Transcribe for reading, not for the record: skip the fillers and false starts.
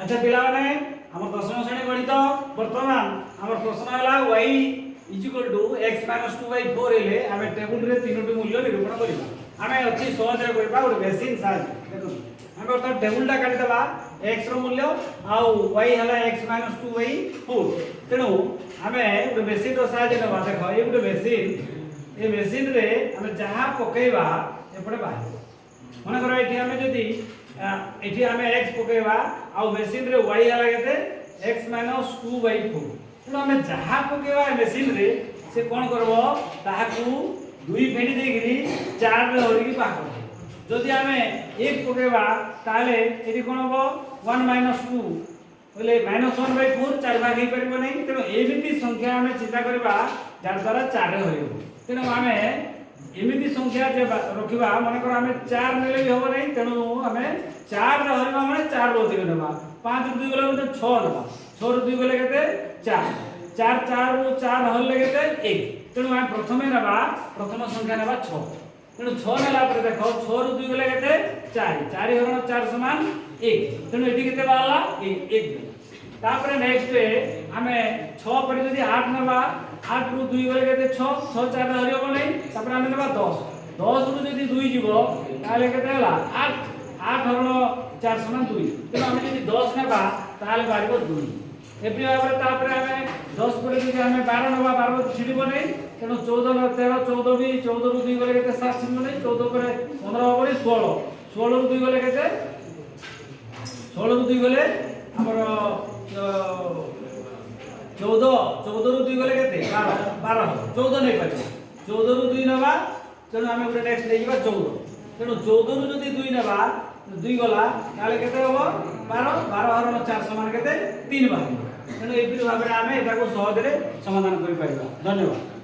अच्छा पिला माने हमर दशम श्रेणी गणित वर्तमान हमर प्रश्न हला y x 2/4 हेले हमें टेबल रे तीनोटी मूल्य निरूपण करिबा। हमें अति सहज रे करिबा और बेसिन साज देखो हमें तो टेबल टा काटि दबा x रो मूल्य आ y हला x 2/4 तेनु हमें ଗୋଟେ बेसिन रो साज नेबा देखो ए ଗୋଟେ बेसिन ए बेसिन रे हमें जहा पकेइबा एपटे बाहिर माने करो एठी हमें जदी एठी हमें x पकेइबा आ बेसिन रे y हला केते x 2/4 तेनु हमें जहा पकेइबा बेसिन रे से कोन करबो ताहाकू दुई फेडी देगिरी 4 रे होरी की पाकर जदि हमें 1 पकेइबा ताले एठी कोन हो 1 - 2 बोले -1/4 4 भाग हे परबो नै तेनु एमिति संख्या हमें चिंता करबा जार द्वारा 4 रे होइबो तेनु हमें एमिति संख्या जे रखिबा माने कर हमें 4 नेले भी होबो नै तेनु हमें 4 रे होइबा माने 4 रो दिगो नेबा 5 रो 2 गले तो 6 नेबा 6 रो 2 गले केते 4 4 4 रो 4 होले केते 1 तेनु हम प्रथमे नेबा प्रथम संख्या नेबा 6 तेनु 6 नेला पर देखो 6 रो 2 गले केते 4 4 हरण 4 समान 1 तेनु एठी केते बाला 1 तापर नेक्स्ट हमें 6 पर जदी 8 नेबा 8 रो 2 गले केते 6 6 4 हरियो नै तापर हम नेबा 10 10 रो जदी 2 जीवो ताले केते हला 8 8 हरण 4 समान 2 तेनु हम जदी 10 नेबा ताले बारिबो 2 एपि भाबरे तापर हमें 10 पर जदी हमें 12 नेबा 12 तो छिडिबो नै तेनु 14 13 14 भी 14 रो 2 गले केते 7 छिडिबो नै 14 पर 15 होबो 16 16 रो 2 गले केते 16 रो 2 गले हमर 14 रो 2 गले केते 12 14 नै पाछो 14 रो 2 नेबा तेनु हमें गुटे नेक्स्ट ले जिबा 14 तेनु 14 रो जदी 2 नेबा 2 गला ताले केते होबो 12 12 हरण 4 समान केते 3 बाहिर तेनु एपि भाबरे हमें एटा को सहज रे समाधान करि पाइबा। धन्यवाद।